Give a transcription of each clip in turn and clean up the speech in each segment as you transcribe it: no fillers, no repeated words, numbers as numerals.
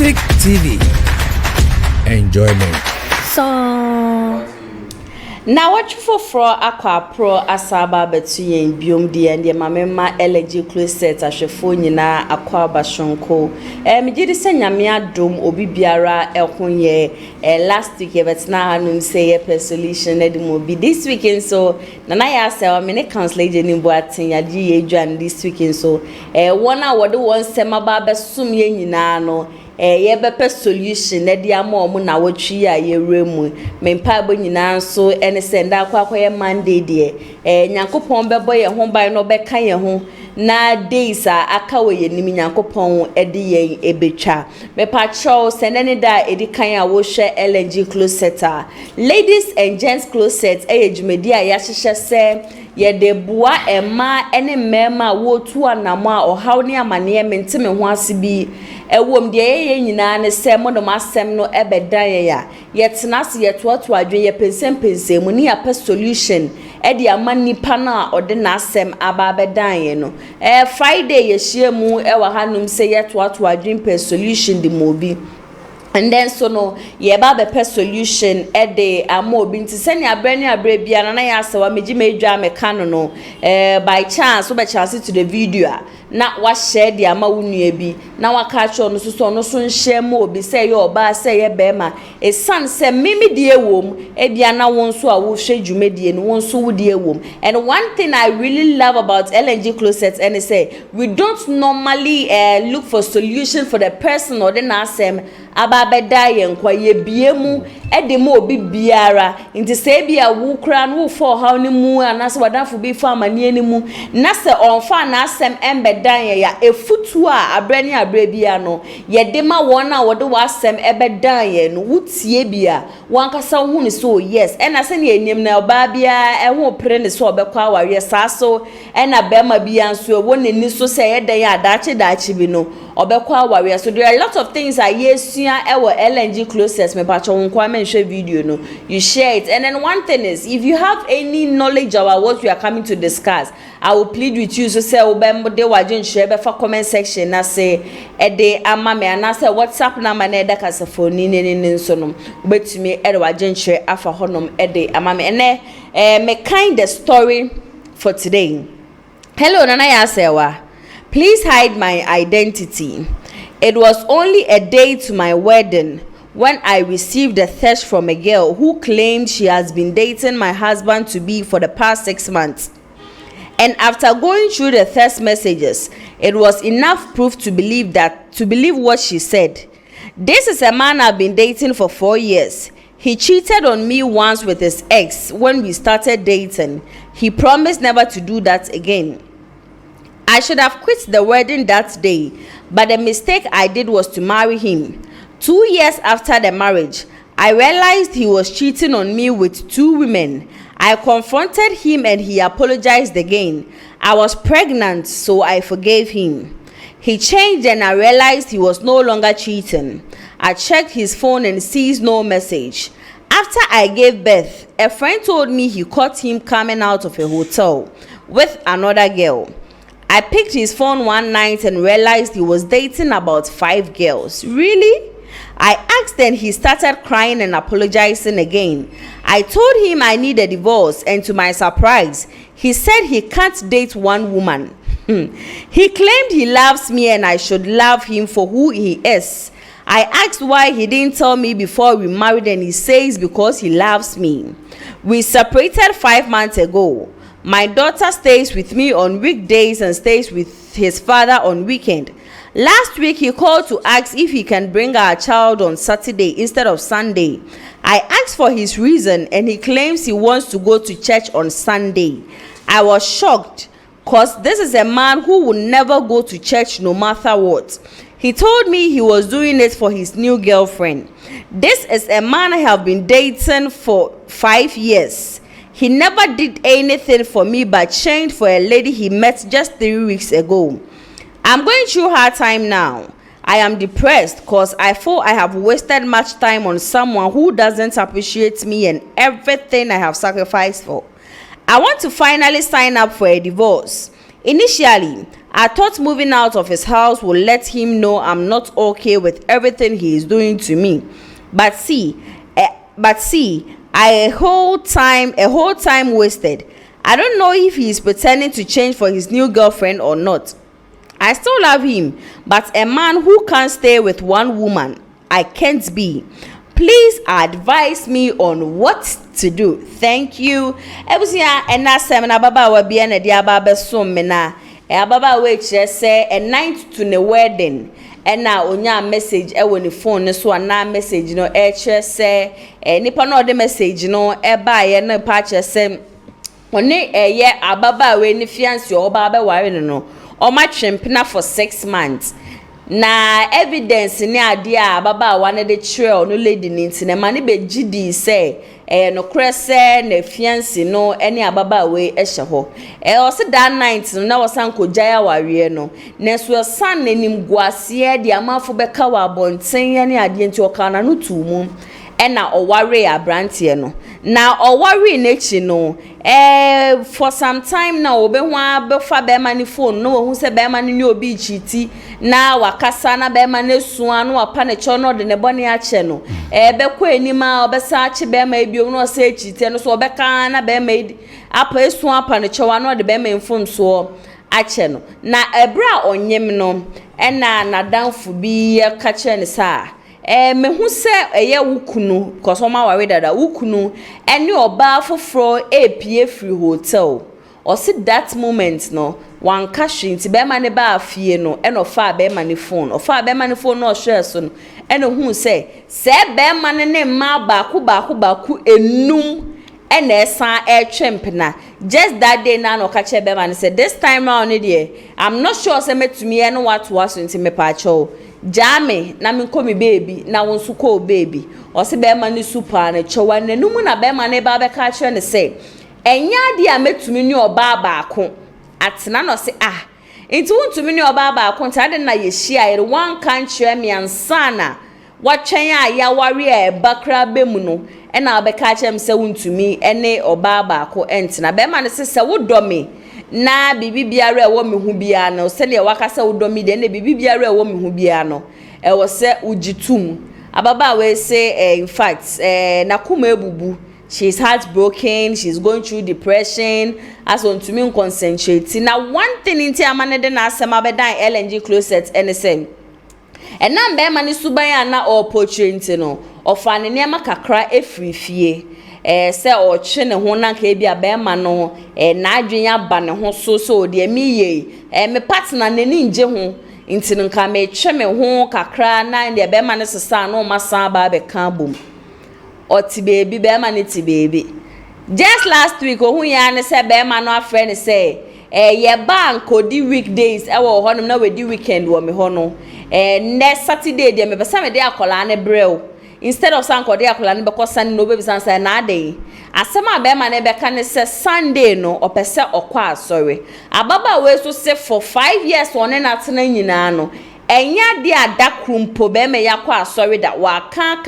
Classic TV. Enjoyment. So now what for aqua pro asaba betu yen biom di and your mamma Gents Closet ashefo nyina aqua bashonko me gidi se nyame adom obi biara ehonye last week ebetna hanum say per solution edimo bi this weekend so nana ya say me ne counselor jeni bo aten ya di edwan this weekend so one a wode won sema ba besum ye nyina no ye bepe solution na dia ma omu na wotwi a ye remu mempa bo nyina so ene senda akwa ye Monday de nyankopon bebo ye ho ban no beka ye ho na days a aka we ye nim nyankopon ede ye ebetwa mepa chow sendene da edi kan a wo hwe Gents Closet ladies and gents closet ejumedi a ya hyehye se ye de boa ema ene mema wo tu anamo a ohaw ne amane menteme ho asibi ewom de ye nyina ne se mo no masem no ebedan ya yetena se yetoto adwen ye pensem mu ne ya pa solution e de amani pa na ode na asem aba bedan ye no Friday ye hie mu e wa hanum se yetoto adwen pa solution de mobi. And then so no ye ba be solution e de amo bi nti se ne abre bia na ya se wa meji medwa me kano no by chance we be chance to the video na wa share de ama wunua bi na wa ka cho no so no so nhye mo obi se ye oba se ye be ma e san se mimi de ewom e bia na won so a wo hwe dwumedie no won so wo de ewom. And one thing I really love about Gents Closet and say we don't normally look for solution for the person or the nasem aba beda ye nkwa ye biemu e de mo obi biara nti se bia wo kra no wo for how ni mu anase wadanfo bi fa amane ni mu na se onfa na asem embedan ye ya efutu a abrani abre bia no ye de ma won a wode wasem ebedan ye no wutie bia wankasa hu ni so yes e na se ne enim na oba bia e ho pre ne so obekwa aware sa so e na bema bia nso wo ne ni so se ye dan ya dachi bi no obekwa aware. So there are a lot of things I yesu Gents Closet me pacho nkwa menhwe video no you share it. And then one thing is if you have any knowledge about what we are coming to discuss I will plead with you so say obembo de waje share be for comment section na say e de ama me na say WhatsApp number na e da kasafo ni nso no betumi e de waje share afa honom e de ama me ene me kind the story for today. Hello nana ya sewa, please hide my identity. It was only a day to my wedding when I received a text from a girl who claimed she has been dating my husband to be for the past 6 months. And after going through the text messages, it was enough proof to believe what she said. This is a man I've been dating for 4 years. He cheated on me once with his ex when we started dating. He promised never to do that again. I should have quit the wedding that day, but the mistake I did was to marry him. 2 years after the marriage, I realized he was cheating on me with 2 women. I confronted him and he apologized again. I was pregnant, so I forgave him. He changed and I realized he was no longer cheating. I checked his phone and sees no message. After I gave birth, a friend told me he caught him coming out of a hotel with another girl. I picked his phone one night and realized he was dating about 5 girls. Really? I asked and he started crying and apologizing again. I told him I need a divorce and to my surprise, he said he can't date one woman. He claimed he loves me and I should love him for who he is. I asked why he didn't tell me before we married and he says because he loves me. We separated 5 months ago. My daughter stays with me on weekdays and stays with his father on weekend. Last week he called to ask if he can bring our child on Saturday instead of Sunday. I asked for his reason and he claims he wants to go to church on Sunday. I was shocked because this is a man who will never go to church no matter what. He told me he was doing it for his new girlfriend. This is a man I have been dating for 5 years. He never did anything for me but changed for a lady he met just 3 weeks ago. I'm going through hard time now. I am depressed because I feel I have wasted much time on someone who doesn't appreciate me and everything I have sacrificed for. I want to finally sign up for a divorce. Initially, I thought moving out of his house would let him know I'm not okay with everything he is doing to me. But see, a whole time wasted. I don't know if he is pretending to change for his new girlfriend or not. I still love him, but a man who can't stay with one woman, I can't be. Please advise me on what to do. Thank you. Ebusia ena semina baba wa bia na dia baba som me na. Baba we kire say a night to the wedding. Ena onya message e wo ni phone so na message no e kire say nipa no de message no e ba ye na pa kire say one ye ababa we ni fiance o baba ware no. O ma twempena for 6 months. Na evidence ni ade a baba wa na de kire no lady ni ntine ma ne be gidi say no krese na fiance no ene ababa we ehye ho o se that night no na wosan kojaya ware no na so san nanim guase de amafo beka wa bonten ye ne ade nti okana no tumu ena oware abrante no na oware nechi no for some time na obehwa befa be mani phone no hu se be mani ni obi chiti na wakasa na be mani suan no apa ne cho no de ne bone ache no bekọ enima obesa ache be ma ebio no se chiti no so obeka na be ma apa esuan apa ne cho wa no de be ma infom so ache no na ebra onyem no na danfo bi ya kache ne sa me hu se eye wukunu kosoma ware dada wukunu ene oba foforo epie free hotel o se that moment no wan cash nti be ma ne ba afie no ene ofa be ma ne phone no share so no ene hu se be ma ne ma baako enum ene esan twempena just that day na no kache be ma ne say this time round there I'm not sure say metumi ene what was nti me pa cho jame na me komi baby na wonsu ko baby o se be ma ne super na chowa nanum na be ma ne ba be ka kire ne se enya de a metumi ni oba baako atena no se enti wontumi ni oba baako ntade na ye hia ye one kan kire me ansana watwen ya ware e bakra bemu no na be ka kire me se wontumi ene oba baako entena be ma ne se wodomi na bibi biara e wo me hu bia no se le wakasa wodomi de na bibi biara e wo me hu bia no e wo se ujitum ababa we say in fact na kuma ebubu she's heartbroken, she's going through depression as on to me concentrate na one thing inti amane de na asema be dan LNG Closet NSM and na be mani suban ya na opportunity no ofane niam kakra efrifie se o twe ne ho na ka bia be ma no na adwen aba ne ho so de mi ye me partner nani nje ho nti nka me twe me ho kakra na de be ma ne sesa no masa ba be kan bom oti baby be ma ne ti baby just last week ohun ya ne se be ma no afre ne se ye bank odi weekdays e wo ho no na we di weekend wo me ho no next Saturday de me be sa me de akola ne brew instead of sanko de akola ne be ko san no be sansa na dey asema be ma ne be ka ne se Sunday no opese okwa asori ababa we so se for 5 years one na tena nyina no enya de adakrumpo be me yakwa asori da wa kan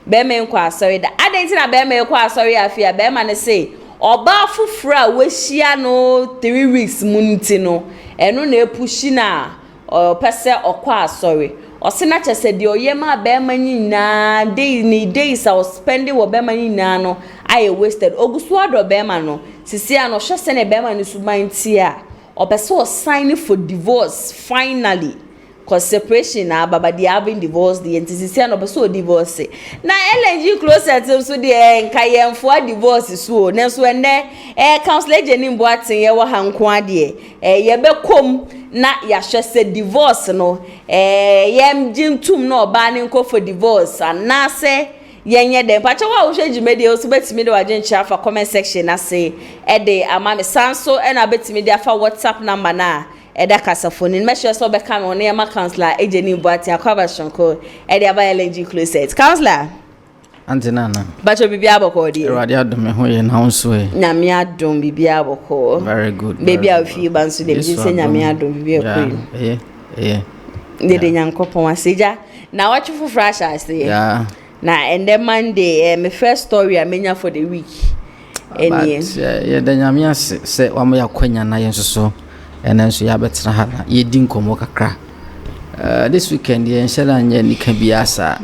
be me nkwa asori da adenti na be me kwa asori afia be ma ne se oba fufura we hia no 3 weeks munti no eno na epushi na opese okwa asori osina chese de oyema be ma nyina days I was spending wo be ma nyina no I wasted ogusu ado be ma no sisi ano hwese ne be ma ni sumanti a opese o sign for divorce finally cause separation na baba they having divorce the entity ano opese o divorce na LNG Closet so de nka yemfo divorce so ne so ene counselor Jenny Boatin ye wo hanko ade ye be kom na ya hwese divorce no yem jintum no oba ne nko for divorce anase yenye dem pacha wa wo hwejimede o so betimi de wajen chafa comment section na say de amame sanso na betimi de afa WhatsApp number na da kasafoni me sure so be come on e ma counselor Jenny Boatin akwaba shonko de aba LNG Closet counselor Antinana. Bacho bibi aboko di. Eradi adom ho ye na unso e. Nyame adom bibi aboko. Very good. Baby I feel banso dem say nyame adom bibi akoi. Yeah. De nyankopon aseja. Na watch for fresh as say. Yeah. Na and then Monday my first story I menya for the week. But yeah the nyame say wa mo yakwanya na ye nsoso. and then so ya betena ha na ye di nkomo kakra. This weekend ye nshela nya nika biasa.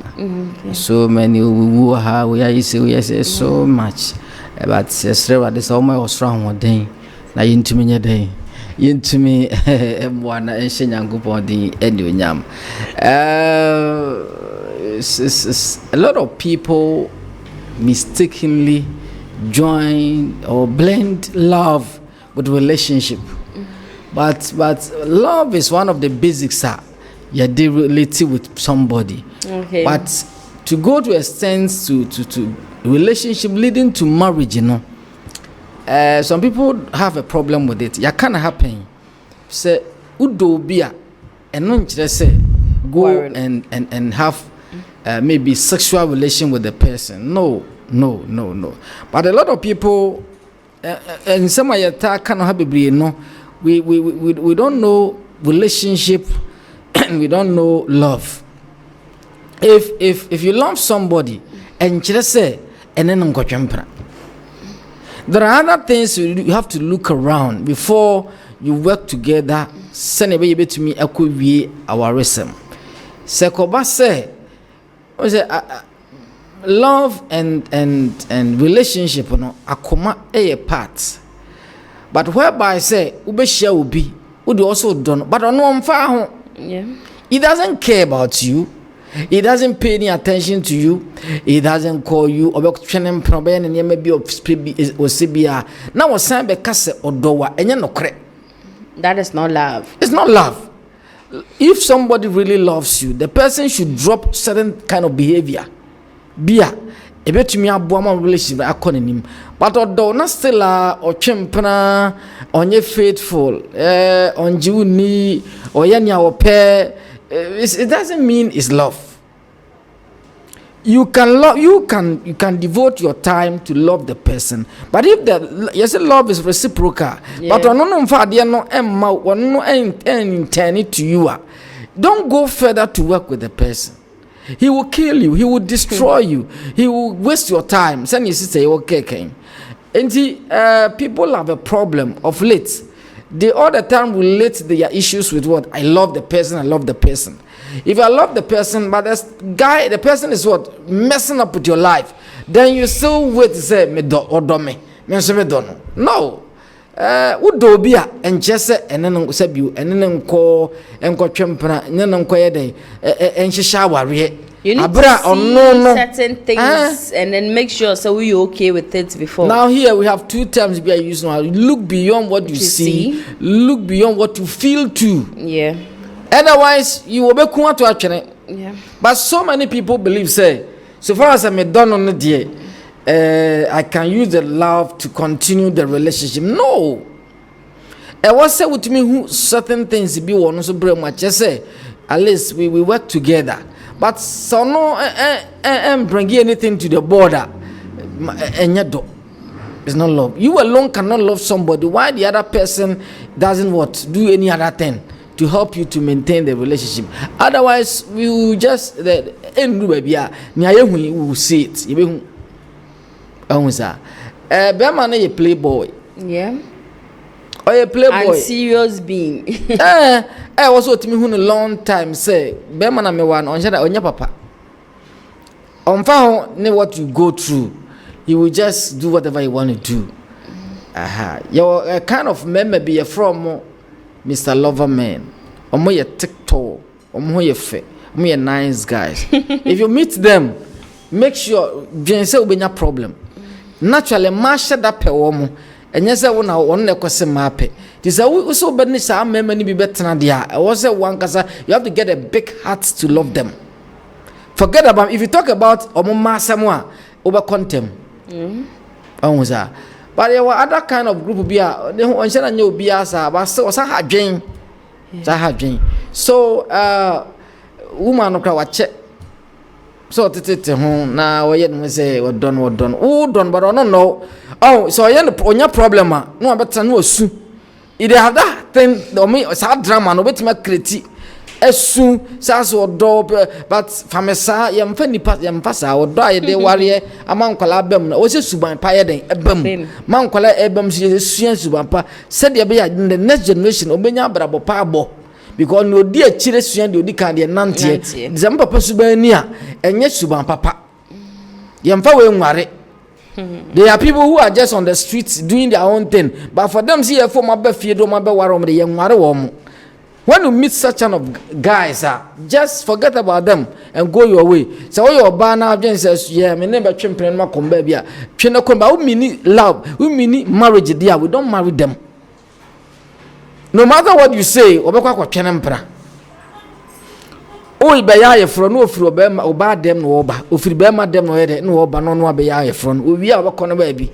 So many who ha we are say so much. But sesre this all my osra den na yintumi nya den. Yintumi emwana enhye nyankopon din aduonyam. A lot of people mistakenly join or blend love with relationship. But love is one of the basics. You're related with somebody. Okay. But to go to extent to relationship leading to marriage, some people have a problem with it. It can happen. Say udobia and non say go and have maybe sexual relation with the person. No. But a lot of people and some of your cannot have a we don't know relationship and we don't know love. If you love somebody and just say and then there are other things you have to look around before you work together. Send a baby to me our reason. Sekoba say love and relationship akoma a part. But whereby say ubeshia ubi would also done but on one far he doesn't care about you. He doesn't pay any attention to you. He doesn't call you about training problem and maybe of CBA. Now was sign bekase odowa and no cre. That is not love. It's not love. If somebody really loves you, the person should drop certain kind of behavior. Bia ebetumi aboama relationship akonenim. But odo na still or chempna onye faithful onjiuni oyanya ope. It doesn't mean it's love. You can love. You can devote your time to love the person. But if love is reciprocal, but intend to you, don't go further to work with the person. He will kill you. He will destroy you. He will waste your time. Send your sister okay. And people have a problem of late. They all the time relate their issues with what? I love the person. If I love the person, but the person is what? Messing up with your life. Then you still wait to say, me do or do me. No. Udobia and Jesse and then Sebu and then call and go champana and then quiet and she shower. You need to see certain things and then make sure so you're okay with it before. Now here we have two terms we are using now. Look beyond what you see. Look beyond what you feel too. Yeah. Otherwise, you will be going to actually. Yeah. But so many people believe, say, so far as I'm done on the day, I can use the love to continue the relationship. No. I was say with me who certain things be one also bring much. Just say, at least we work together. But so no, bring anything to the border. It's not love. You alone cannot love somebody. Why the other person doesn't do any other thing to help you to maintain the relationship? Otherwise, we will just we will see it. Berman is a playboy. Yeah. Or a playboy. And serious being. I was with me who a long time say Berman me one on your papa. On found know what you go through. He will just do whatever you want to do. You're a kind of maybe you're from Mr. Loverman. Or more you TikTok. Or more you fit. More you nice guys. If you meet them, make sure Gents will be no problem. Naturally, master that per woman. And yes, I want to one question map. This is also business. I many be better than dia. I was one because you have to get a big heart to love them. Forget about if you talk about Omoma Samoa over contempt. But there were other kind of group be on shall know be as but so hard drain. So woman of our check. So home now we say what done but I don't know. Oh, so on your problem no better no soon. If they have that thing me sad drama no bet me create esu sasa odo but famesa yemfa nipa yemfa sa odo ayede ware amankwala abam na wo se suban pa yeden ebam mankwala ebam se suan suban pa said ye be ya the next generation obenya brabo pa abo because no di akire suan de odi kan de nante zam papa suban ni a enye suban papa yemfa we nware. There are people who are just on the streets doing their own thing, but for them see a form of fear do mabe warom de yenware wo. When you meet such kind of guys, just forget about them and go your way. So your banner says, yeah, me never champion ma komba bia. Twena komba we mean love, we mean marriage there, we don't marry them. No matter what you say, obekwa kwa twena mpra. O ibeya ye fro no ofiri obema oba dem no oba ofiri bema dem no yede no oba no no abeya ye fro no owi a obekọ no ba bi.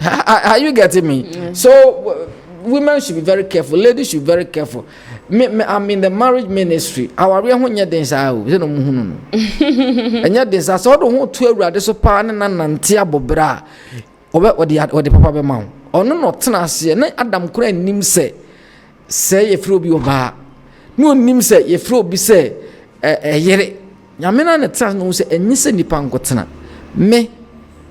Are you getting me? Mm. So women should be very careful, ladies should be very careful. I'm in the marriage ministry. Our real ho nya den sa o, se no mu hunu no. Enya den sa so do ho to awurade so pa ne nante abobra. Obe ode papa be ma. Ono no tena ase na Adam kura nim se ye firi obi oba. No nim se ye fro bi se yere nyamena ne trans no se enyi se nipa nkotena me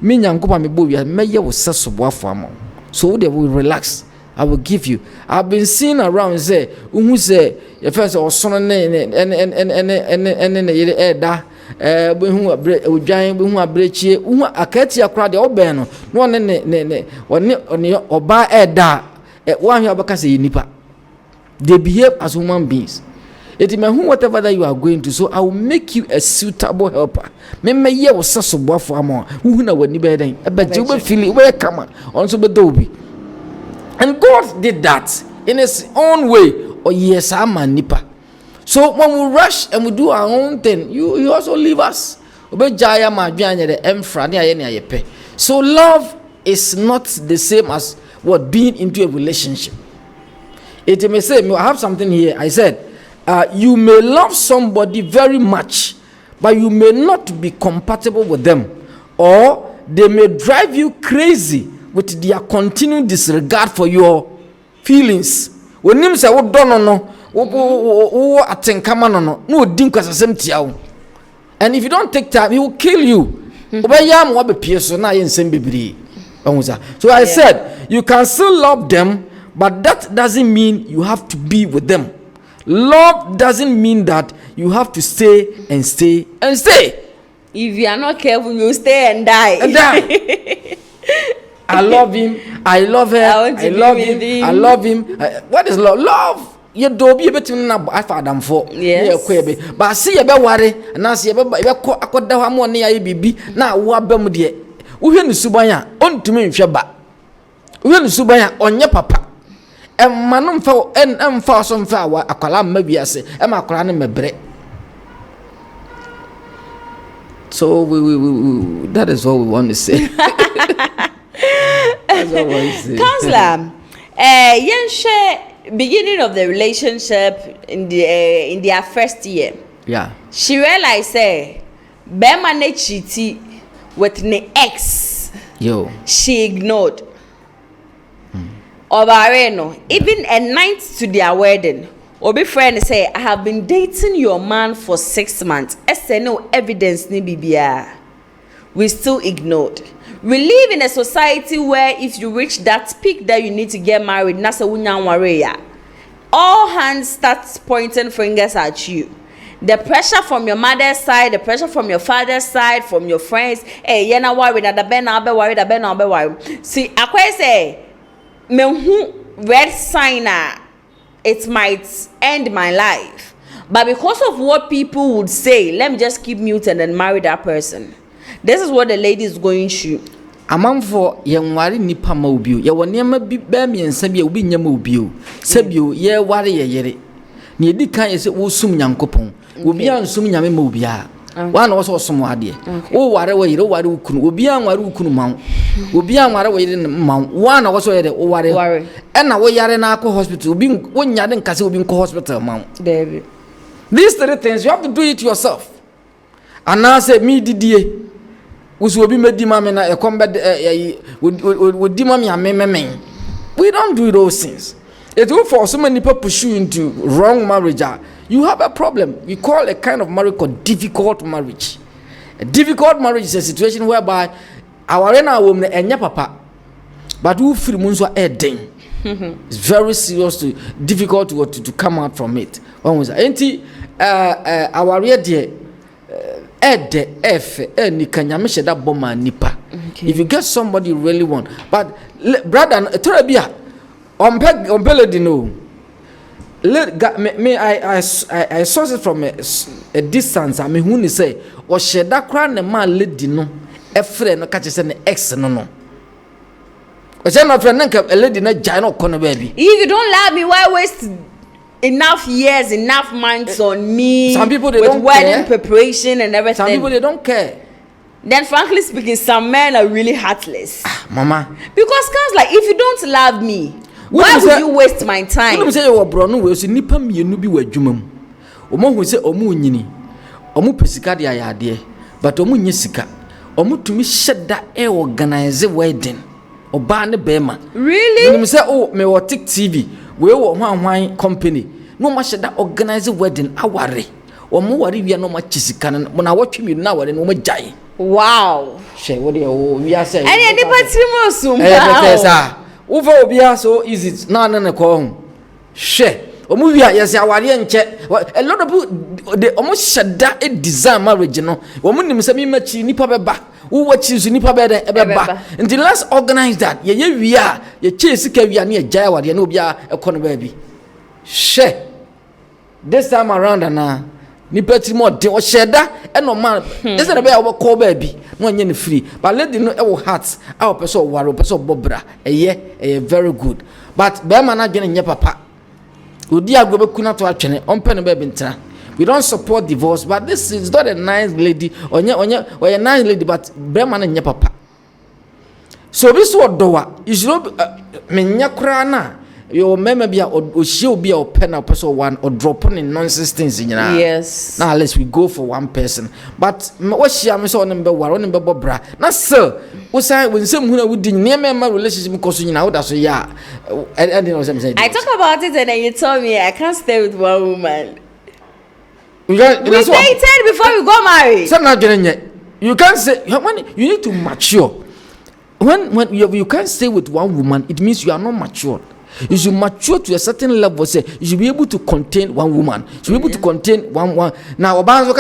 nyankopa me bo wi me ye wo sesoboafo am so they will relax. I will give you. I've been seeing around say who say ye first osono ne yere eda be hu abre odwan be hu abrechie hu akati akra de oben no no ne oba eda wa hwe abaka se nipa. They behave as human beings. It may whatever that you are going to, so I will make you a suitable helper. Me ye was so boy for a more who know when you bedding, but you will feel it where come on so dobe. And God did that in his own way. Oh, yes, I'm a nipper. So when we rush and we do our own thing, you also leave us. So love is not the same as what being into a relationship. It may say, I have something here. I said, you may love somebody very much, but you may not be compatible with them, or they may drive you crazy with their continued disregard for your feelings. When you say, "Oh, no, and if you don't take time, he will kill you." So I said, you can still love them, but that doesn't mean you have to be with them. Love doesn't mean that you have to stay and stay and stay. If you are not careful, you stay and die. And die. I love him. I love her. I love him. I love him. What is love? Love. You do be between na Adam for. Yes. But I see you be worry, and I see you be akoda ho mo ne ya bibi na wo abam de. Wo hwe ne subanya, ontumi nhwe ba. Wo hwe ne subanya onye papa. Manum fa en fa so mfa wa akwala mabiase e ma akwala ne mebre. So we that is what we want to say. That's what we want to say. Counselor, beginning of the relationship in their first year. Yeah. She realized say Bema ne cheated with ne ex. Yo. She ignored. Obareno, even a night to their wedding, Obi friend say, I have been dating your man for 6 months. No evidence ni bibia. We still ignored. We live in a society where if you reach that peak that you need to get married, nasa unyanwareya. All hands start pointing fingers at you. The pressure from your mother's side, the pressure from your father's side, from your friends. Hey, you're not worried that the ben I'll be worried, the ben I'll be worried. See, I say, me who red signer, it might end my life. But because of what people would say, let me just keep mute and then marry that person. This is what the lady is going through. Amanfo ye nware nipa ma obio ye wonema bi ba miensa bi obi nyama obio sabio ye ware ye yere ne edi kan ye se wo sum nyankopon obi ansum nyame ma obia wa na wo so som ade wo ware wo yere wo ware ukunu obi anware ukunu ma obi anware wo yere ma wa na wo so yere wo ware e na wo yare na akọ hospital obi wo nyade nkase obi nko hospital ma David, these three things you have to do it yourself. And I say me didie we don't do those things. It will force so many people push you into wrong marriage. You have a problem. We call a kind of marriage called difficult marriage. A difficult marriage is a situation whereby our woman and your papa, but who feel munzo eding. It's very serious difficult to come out from it. One was our dear ni kanyamisha that bomba nipa. If you get somebody you really want, but brother, Torabia, I saw it from a distance. I mean, who say, or she that crown the man lady no, a friend no catches an ex no. But I'm not friend, a lady na giant corner baby. If you don't love me, why waste enough years, enough months on me? Some people they with don't wedding care. preparation and everything. Some people they don't care. Then, frankly speaking, some men are really heartless. Mama, Because comes like, if you don't love me, why would you waste my time? When you say you are brown, we say nipa mi no bi wa dwumam. Omo hu say omo nyini. Omo pesika de ayade, but omo nye sika. Omo tumi sheda e organize wedding. Oba ne bema. Really? When you say oh me wo tik TV, we wo hwan company. No ma sheda organize wedding aware. Omo ware wi no ma chisika no na watwe mi na ware no ma jai. Wow. She what dey oh we are saying. And any patrimo sumba. Over obia so easy na call home. She omu wi yes aware nche a lot of people they almost shada a design marriage no omu nim se mi machi nipa beba wo wachi so nipa beba until let's organize that ye wi a ye che sika wi a na ye jai aware na obia ekono ba bi. She this time around na nipa ti mo de o sheda e no man this na be a wo call ba bi no anye ne free but lady no e wo heart a wo person ware wo person bobra eye very good but be man na dwene nye papa odi agobe kuna to atwene ompe no be ntina. We don't support divorce, but this is not a nice lady or a nice lady, but be man nye papa. So this what doa you should not menya kra na your meme bia o she obi a pen up person one or drop on nonsense things in your. Yes. Now let's we go for one person. But what she am so number one number bra. Na sir, we say when some who would near my relationship because you know that's so yeah. I talk about it and then you told me I can't stay with one woman. We dated before we got married. You can't say when you need to mature. When you can't stay with one woman, it means you are not mature. You should mature to a certain level. Say you should be able to contain one woman. You should be able to contain one. Now, Counselor,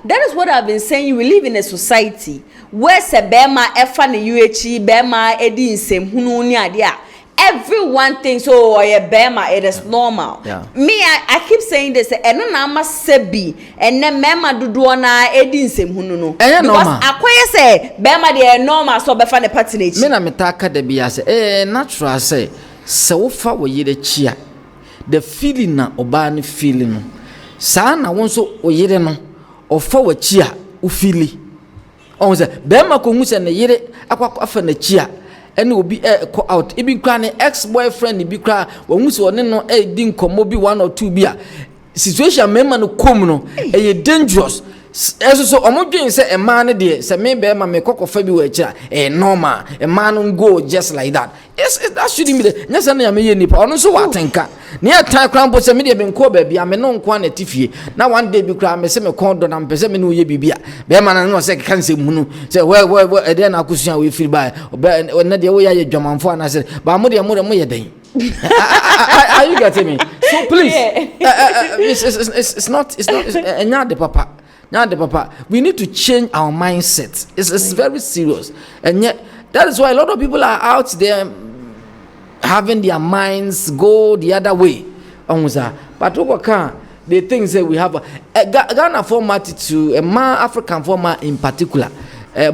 that is what I've been saying. We live in a society where Sebema, Efan, UHE, Bema, Eddie, Sem, Hununia, everyone thinks, oh, a Bema, it is normal. Yeah. Me, I keep saying this, and no nama sebi, and then Mema Duduana, Eddie, Sem, Hununu. Because I say, Bema, they are normal, so Befan the patronage. Mena metaka de biase, natural say, so far we ye the chia. The feeling na obani feeling. Sana wonso oyire no, ofa we chia, ufili. On say, Bema kongusa ne yire, akwa afa na chia. And will be call out. It be crying ex-boyfriend, it be cry when we saw no didn't come be 1 or 2 beer. Situation member no come no dangerous. So I'm doing say a man there, say maybe a man cock of February, normal, a man will go just like that. Yes, that shouldn't be the next time I may nip on so what think. Near time crown was a media been called baby, I'm a non quantity. Now one day be crying, say me condon and present me no ye be beer. Bearman and no second can say munu. Say, well, then I could see how we feel by or not the way I German for and I said, but I'm more day. Are you getting me? So please, it's not the papa. Now the papa, we need to change our mindset. It's very serious, and yet that is why a lot of people are out there having their minds go the other way. But they think that we have a Ghana format to a man African format in particular.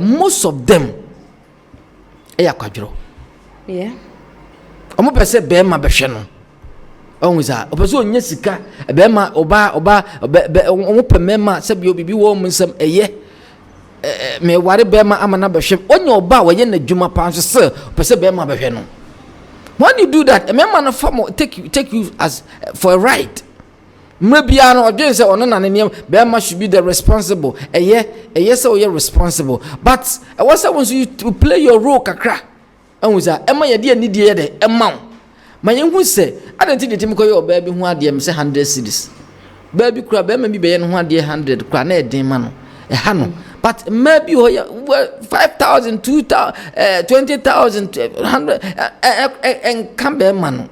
Most of them, yeah. I'm going say Bema Besheno. Opeso onye sika ebema oba omo mema se bi obibi wo munsam eye me ware bema amana behwe onye oba wo ye na dwuma pa so se pese bema behwe no. When you do that, a member no form take you as for a ride. Maybe I know again say ono na ne bema should be the responsible eye say you're responsible, but I want you to play your role kakra. Anwuza ema ye de ani de de ema ma ye hu se adanti de tim koyo ba bi hu ade me se 100 cedis ba bi kura ba ma bi be ye no hu ade 100 kura na e den ma no e ha no but maybe 5,000 2,000 20,000 100 and come be ma no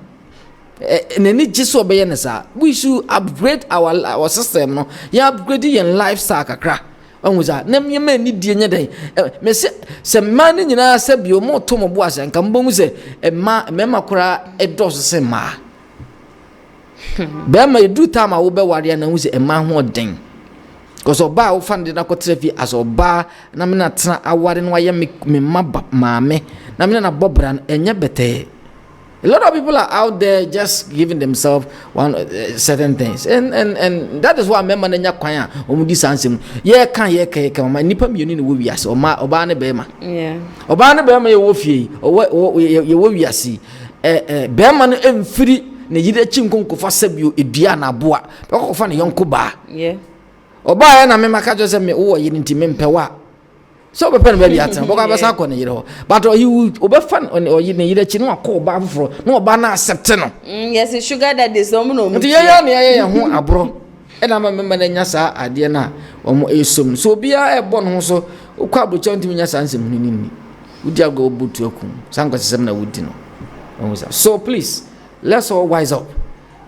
nani jiso be ye ne sa we should upgrade our system no ya upgrade your lifestyle kakra onwuza nem ye ma ni die nya den me se ma ni nyina se bi o mo to mo bo ase nka mbom se ma kura edos se ma be ma edu time wo be ware na hu se ma ho den because oba wo fan de na kotrafi as oba na me na tena aware no aye me maame na me na bobra enye bete. A lot of people are out there just giving themselves certain things, and that is why member nenya kwan omudi sansem ye kan ma nipa mienu ne wo wiase oba ne bema oba ne bema ye wo fie ye wo wiase bema no emfiri ne yide chinkonkofa sabio edua na boa bekofa ne yonko ba oba ye na mema ka jo se me wo ye nti mempewa so be pen be aten boka be sa ko ne yire ho but he obe fan o yi ne yire chi no akọ oba afro no oba na accept no yes sugar daddy so no nti ye ho abro e na mema na nya sa ade na omo esom so bia e bo no so ukwa abro chanti nya sa nsem ni udi ago obutu akum sanko sesem na wudi no so please let's all wise up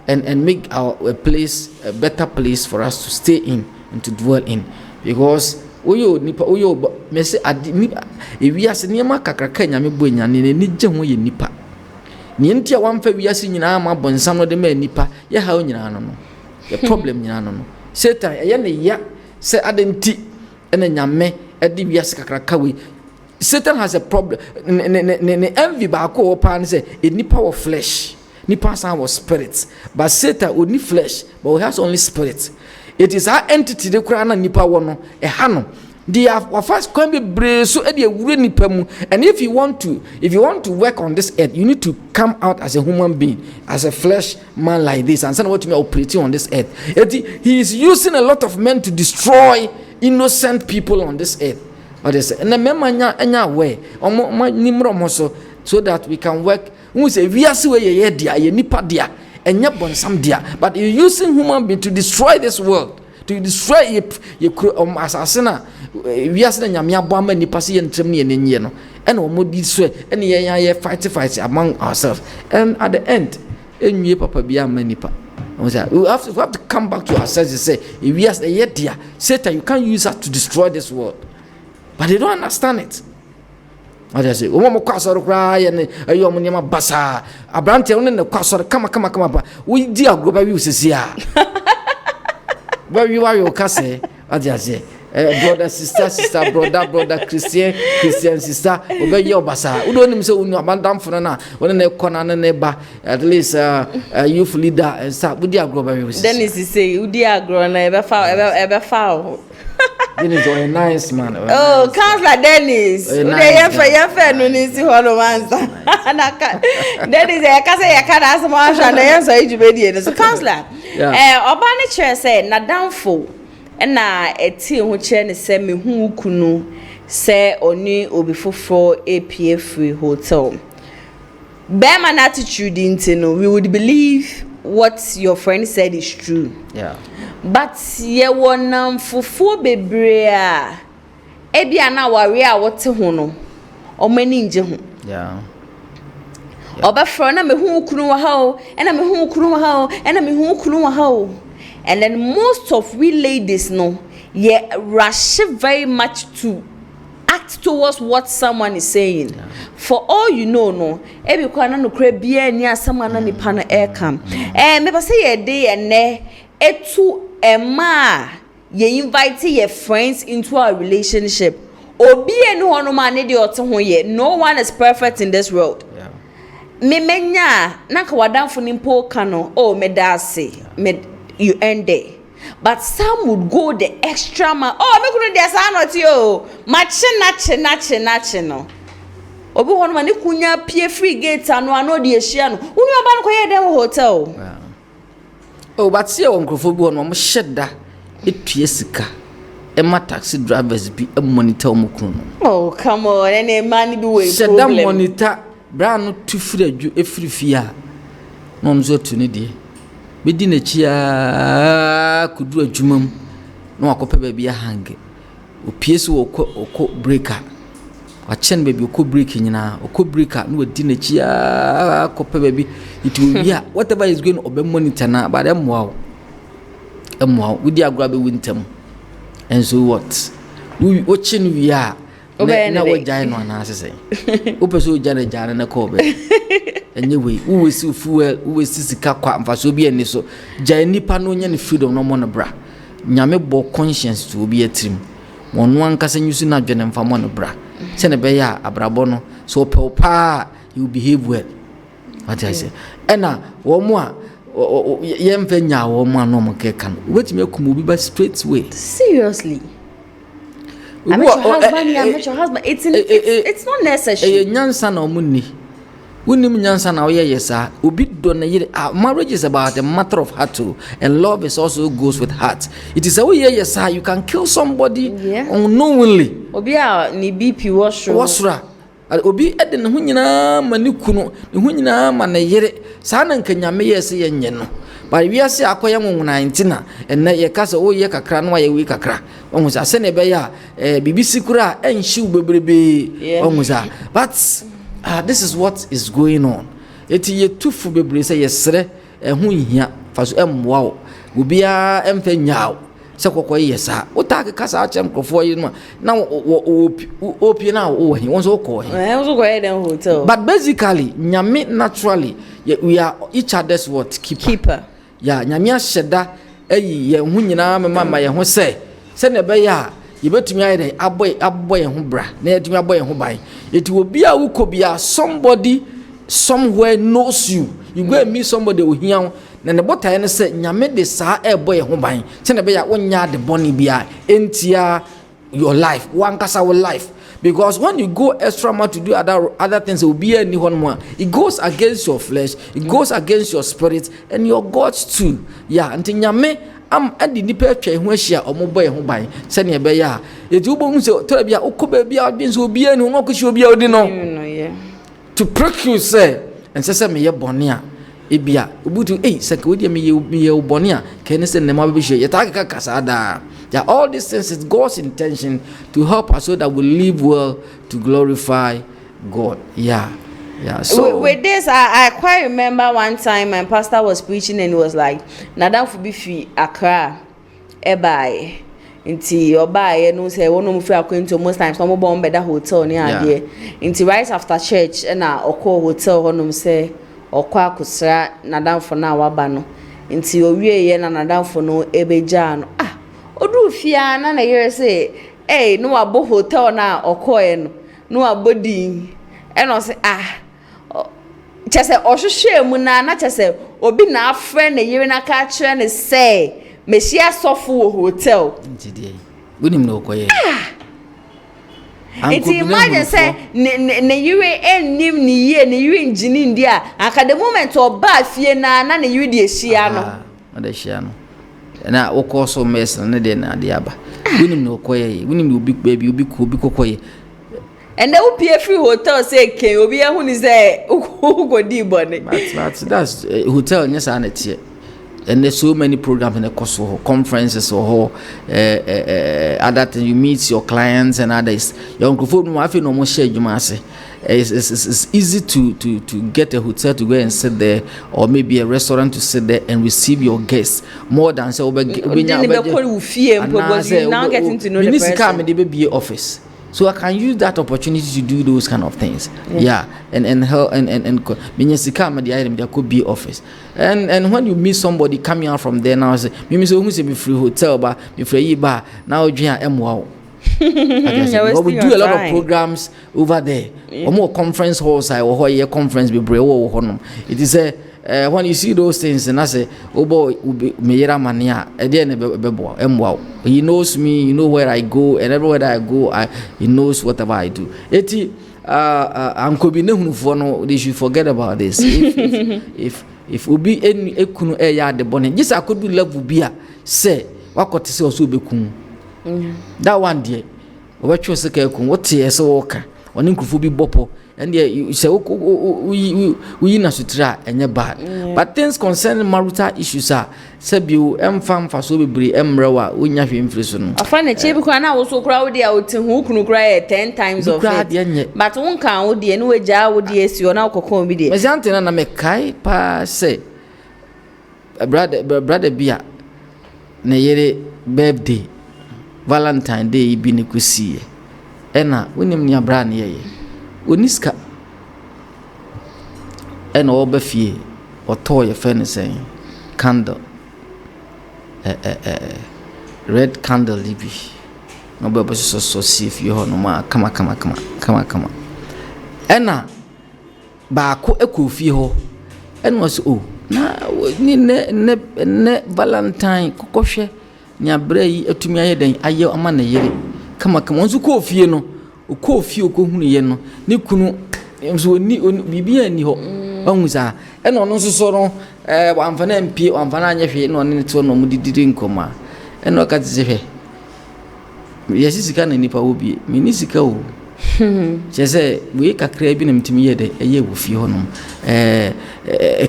and make a place a better place for us to stay in and to dwell in, because oyo nipa oyo me se adi nipa ewiase niema kakraka nyame bonya ne ni gye ho ye nipa ni ntia wamfa wiase nyina ma bonsam no de ma nipa ye ha onyina no ye problem nyina no Satan ye ne ya se adenti ene nyame edi wiase kakraka we. Satan has a problem ne envy ba ko opa ne se nipa wo flesh nipa san was spirit, but Satan only flesh but he has only spirit. It is our entity de kura na nipa wo no e ha no they have first can be breso e de awure nipa mu. And if you want to work on this earth, you need to come out as a human being, as a flesh man like this, and say what you are operating on this earth. He is using a lot of men to destroy innocent people on this earth. And the men anya way nimro so that we can work. We say we are so ye dia ye nipa dia enya bonsam dia, but you using human being to destroy this world, to destroy ye asasena we are saying nyame aboma nipa se ye ntram ne enye no and omodi so and ye fight among ourselves, and at the end enwie papa bia ma nipa. We have to come back to ourselves and say we are ye dia Satan, you can't use us to destroy this world, but they don't understand it. I just say, "Omo kwasoro kra ye ne ayo mo nyama basa abrante won ne kwasoro kama ba we di agroba wi usisi a ba wi wa yo kase I just say brother sister brother Christian sister obe ye obasa udo nim se unu abandam fo na won ne kona ne ba at least youth leader and sa we di agroba wi usisi then is say udi agro na ebe fa Dennis is a nice man. Oh, Counselor Dennis. Ude yefe no ni si ho no manza. Dennis e ka say ya ka da asem ahwa na yenso ejubedi e so Counselor. Oba ne chere say na danfo na eti ho chere ne say me hu kunu say oni obi foforo APA free hotel. Beman attitude intino, we would believe what your friend said is true. Yeah. But ye wonam fufu bebre a ebia na ware a wote ho no o mani nje ho. Yeah. Obafro na me hu kunu wa ha o, na me hu kunu wa ha o, na me hu kunu wa ha o. And then most of we ladies no ye rush very much to act towards what someone is saying. Yeah. For all you know no ebi kwa na no kra bia ni asama na nipa no air come. Me ba say ye dey ene etu Emma, ye invite your friends into a relationship. Obi eni hono ma ne de ote ho ye. No one is perfect in this world. Yeah. Me menya na ka wadanfo ni mpo kano. Oh, me dase. Me you end there. But some would go the extra mile. Oh, me kunu de sa not yo. Mache no. Obi hono ma ne kunya pie free gate ano de ehia no. Unu oba no koye dem hotel. Yeah. Oh, but see on crofobia no shedda etue sika e ma taxi drivers bi e monitor mo kunu. Oh, come on, any man be way problem. Shedda monitor brano tu free efiri fia no nzo tu ne de bedi na chia kudu adwumam no akope ba bia hange opie so okọ breaker wachen baby okọ break nyina okọ breaker no wadi na chia akope ba bi it will be whatever is going obe monitor na but emwa wudi agura be wintem and so what we watching we are na we jai no na asese opeso jana na ko be anyway we see fuel we see sika kwa mfaso bi ani so jai nipa no nya ne freedom no mo no bra nyame bo conscience to obi atrim wonu ankasa nyusu na dwene mfa mo no bra se ne be ya abrabo no so pa you behave well what I say ena wo mo a yemfa nya wo mo no mo keka no wetime akum obi ba straight way seriously I met your husband. It's not necessary. Nyansa na omunni. Unim nyansa na oye yesa. Obi do na yire. Marriage is about a matter of heart too, and love is also goes with heart. It is a way yesa. You can kill somebody unknowingly. Obi a ni BP wasra. Obi ede ne ho nyina mani kunu. Ne ho nyina ma na yire. Sa na nka nyame yese ye nye no. But we are say akoya nwona ntina enne ye kasa o ye kakra no ye wi kakra onwu sa se ne be ya BBC kura enhyi ubebrebe onwu sa but this is what is going on eti ye tufu bebre say yesre ho nhia faso emwa wo obia emfa nyaaw se kokoye yesa o ta kasa achem krofo yi no na opie na wo he won so ko he so go ahead and hotel but basically nyame naturally we are each other's what keeper. Ya nyamia sheda eyi ye hu nyina mama ye ho se ne be ya ye betumi ayede aboy ye ho bra na ye tumi aboy ye ho ban eti obi a ukobia somebody somewhere knows you go and meet somebody ohia na ne botaye ne se nyame de saa eboy ye ho ban se ne be ya wonya de boni bia entia your life one kasa your life. Because when you go extra mile to do other things, it will be any one more. It goes against your flesh, it goes against your spirit and your God's too. Yeah, until nyame am adi nipa twa ho ahia omoboy ho ban se ne be ya etu bo hu se to bia okoba bia bin so bia ni no koshi obi odi no to prick you say and say me ye bone a ebia obutu se ka wodi me ye bone a ke ne se ne ma be hye ye ta kasa da. Yeah, all these things is God's intention to help us so that we live well to glorify God. Yeah. So with this, I quite remember one time my pastor was preaching and he was like, "Nadam fubi fi Accra, ebai, inti obai no say one no fi akwento most times no bomb better hotel near there. Inti right after church na oko hotel honum say okwa kusra nadam for na waba no. Inti owie ye na nadam for no ebeja no. Odu fia na yere say no abo hotel na okoe no abodi e no say chese ohwehwe mu na chese obi na afre na yere na ka kire ne say mehia sofo hotel ntide bunim na okoye iti imagine say ne yere enim ni ye ne yere engine ndia aka the moment oba fie na yere de ehia no na ehia no na woko so mess na de na de aba winim no koye winim obi baby obi kokoye and they will pay free hotel say ken obi ehun ni say go di bone but that's hotel nyesa na tie and there's so many programs in the course of conferences or other things you meet your clients and others your microphone no afi no mo share juma ase it's easy to get a hotel to go and sit there or maybe a restaurant to sit there and receive your guests more than say now getting to know the person. Office. So I can use that opportunity to do those kind of things. Yeah. And there could be office. And when you meet somebody coming out from there now say me so who say be free hotel ba be free bar now wow. But we do a lot of programs over there. Or more conference halls or here conference be brave. It is a when you see those things and I say, oh boy, mania, he knows me, you know where I go, and everywhere that I go, he knows whatever I do. Eti they should forget about this. If ubi any ekunu eya de bonnet, yes, I could be level beer. Say, what could say also be kun? That one day, what you say, what tears walker, or incufubi bopo. and you say we na sutra enye bad. But things concerning marital issues are sabi you emfam fa so bebre emrewa wonya hwe mfiriso no. Afa na chebi kwa na wo so kra wo dia wote hu kunu kra 10 times of it. But won kan wo dia no waja wo dia si ona kokon bi dia. Mesante na me kai pa say brother bia na yere birthday Valentine Day bi ne kusie. Ena wonim nia bra na ye. Oniska ena oba fie oto ye fe ne sen candle red candle libi no be so see fie ho no ma kama ena ba ko ekofie ho ena was o na ni ne Valentine kokohwe nya bra yi atumi aye den aye ama na yere kama onzu ko fie no ko fie ko hunu ye no ni kunu enzo ni bibia ni ho onza ena ono so no wamfana mpie wamfana anye hwe no ne to no mudidiri nkoma ena ka tse yesisika na nipa obi minisika o chese we kakra bi na mtimi ye de eye wo fie ho no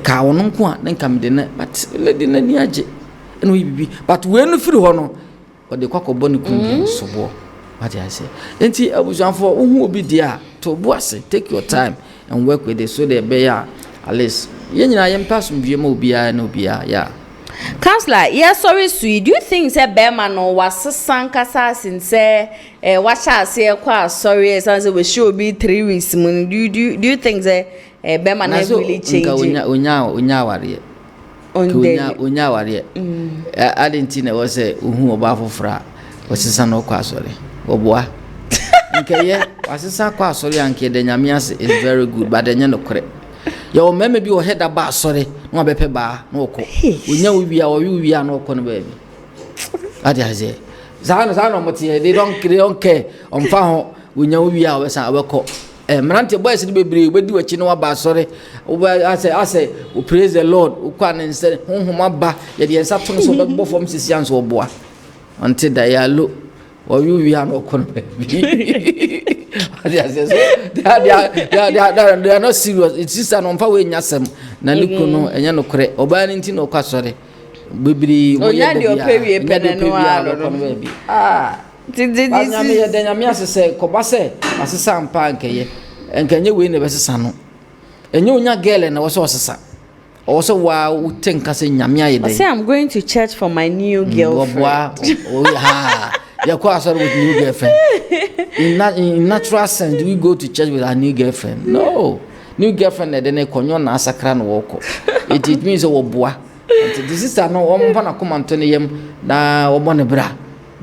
ka wono nko a na nka mede na but lady na ni age eno bibi but we no firi ho no o de kwakobo ne kunbi sobo what I say enti abujanfo ohu obi dia to boase take your time and work with it so they be at least ye nyina ye mpasum bie ma obia na obia yeah. Counselor, yes, sorry, sweet. Do you think say Bearman no was sankasa since say what shall say quite sorry as we should be 3 weeks? Do you think say Bearman has really changed? Unya wari. I didn't think it was a who about fra was a son of sorry. Oh boy. Okay, yeah, was a son of sorry and kid is very good, but then you know correct. Your meme bi o head about sorry no be ba no ko onya wi a no ko no baby ade aze za no motie they don't care on fa ho onya wi a we san abeko mrante boys ni bebre obedi wachi no ba sorry ase o praise the Lord o kwa na nse honhom ba ye de ensa to no so be form sisian so oboa until da ya lo o wi a no ko no baby they are not serious. It's just an unfair way nyasem na likuno enya no kore oba ni nti no kwasore bibiri mo ye de opewie pene no nyame ye de nyame asese kobase asesa mpa nkeye enkenye we ne besesa no enye onya girl na wo so osesa also wa utenka se nyame aye de say I'm going to church for my new girlfriend. You with new girlfriend. In natural sense, do we go to church with our new girlfriend? No. New girlfriend then konyo na asakra no woko. It means o boa. This is no one na come antone yem na obone bra.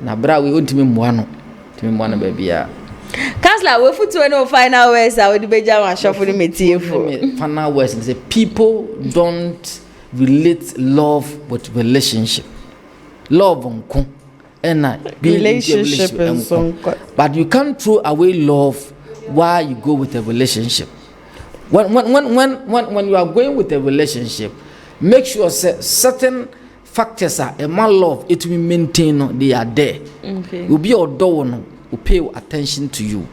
Na bra we ontimi mmoa no. Timi mmoa no baby ya. Counselor, we futu no final words I would be jam shop for the material. Final words is people don't relate love with relationship. Love onko. Relationship and so but you can't throw away love while you go with a relationship. When you are going with a relationship, make sure certain factors are a man love it will maintain they are there. Okay. Will be a door no will pay attention to you.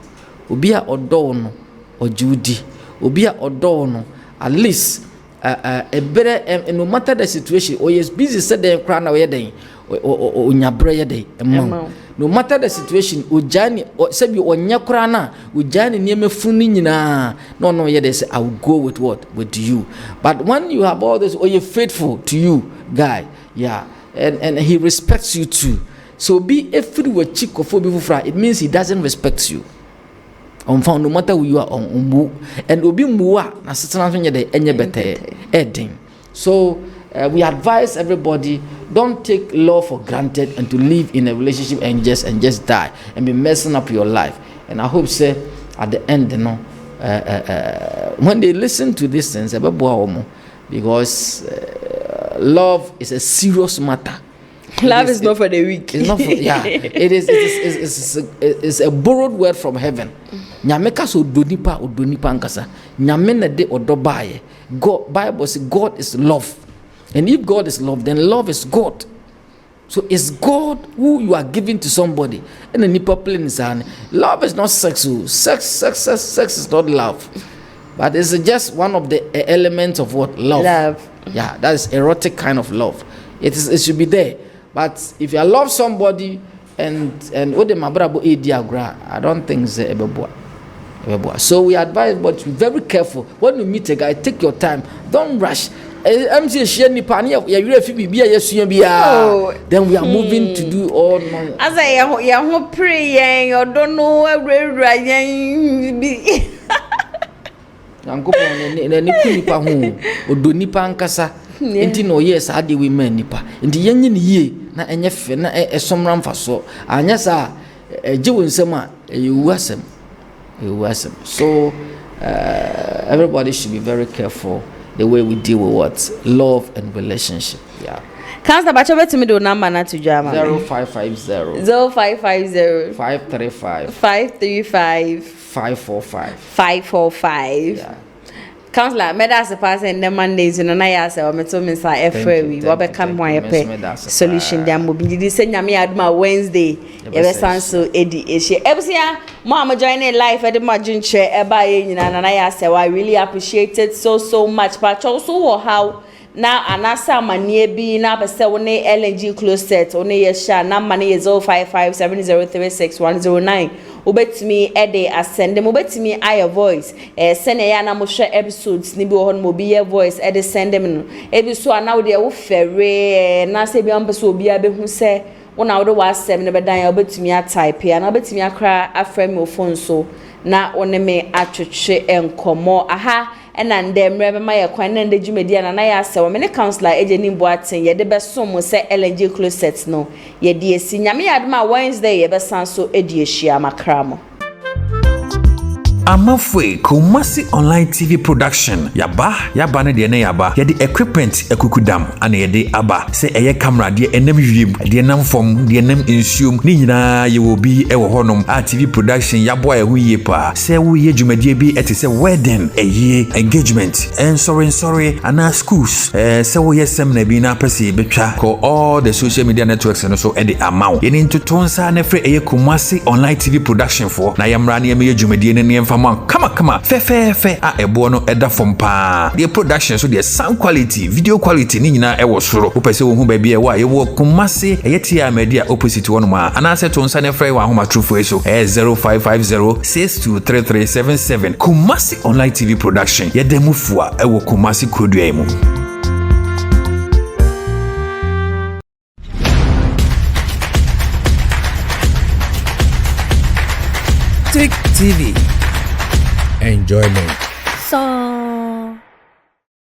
Will be a door no or Judy. Will be a door no at least a better and no matter the situation or yes busy said they crown away then. Onyabreye dey emma no matter the situation ojani sabi onya kura na ojani nieme funu nyina no ye dey say I will go with what with you. But when you have all this, or you're faithful to you guy, yeah, and he respects you too, so be everywhere chick of fry, it means he doesn't respect you on found no matter who you are on and obi muwa na setana dey enye bete edin. So we advise everybody, don't take love for granted and to live in a relationship and just die and be messing up your life. And I hope say at the end, you know, when they listen to these things, because love is a serious matter. Love is not for the weak. It's not for, yeah. It's a borrowed word from heaven. Nyameka so odonipa nkasa. Nyame de odobaye. God, Bible says God is love. And if God is love, then love is God. So it's God who you are giving to somebody. And the nipa plain is love is not sex. Sex is not love. But it's just one of the elements of what? Love. Yeah, that is erotic kind of love. It should be there. But if you love somebody and what the mabrabo diagram, I don't think it's a so we advise, but be very careful when you meet a guy. Take your time. Don't rush. Then we are moving to do all non. As I am praying, or don't know where I nipa ho odo nipa ankasa enti no yes ade we man nipa enti yenye ne yie na enye fe na esomra mfaso anya sa eje nsem a ewuasem so everybody should be very careful the way we deal with what love and relationship. Yeah. Can't bacha bet me do number na to jama 0550 535 545. Yeah. Counselor, me that's the person in the Mondays in na ya say o me to me say every we be come one pay solution dem mo bi di say nyame aduma Wednesday e be sanso edi ehie ebusia mo am join in life e de ma junche e ba ye nyina na ya say I really appreciate it so much but also how now anasa manie bi na pese wo ne LNG Closet one ye sha na mane ye 0557036109 obetimi ede asende mo betimi aye voice send ya na mo hwe episodes ni bi wo mo bi ye voice ede send me no ebi so ana wo de wo fere na se bi am pese obi abehu se wo na wo de WhatsApp ne bedan obetimi a type ya na obetimi akra aframe o phone so na one me atwetwe enkomo aha ena ndemre be ma ye kwan na ndejumedi na ya asewo me ne counselor ejeni Boaten ye de besom se LNG Closet no ye de esi nyame yadma Wednesday ye be sanso edi ehia makramo Amafwe Kumasi Online TV Production yaba ne de ne yaba ye de equipment ekukudam ana ye de aba se eye camera de enam wiem de nam fom de enam ensuom ni nyina ye wo bi e wo honom a TV production yabo a hu ye pa se wo ye dwumadie bi ete se wedding eye engagement and sorry ana schools se wo ye seminar bi na pese betwa ko all the social media networks no so e de amaw ye ni ntotonsa na fre eye Kumasi Online TV Production for na yamra na ye dwumadie ne Come, fe a ebo no eda from pa. The production so the sound quality, video quality ni nyina e wo soro. Wo pese wo hu ba bia wa ye wo Kumasi eyetia media opposite one ma. Ana se to nsa ne frɛ wa homa trufo so 0550623377. Kumasi Online TV Production. Ye demu fua e wo Kumasi kodua mu. Tick TV. Enjoyment. so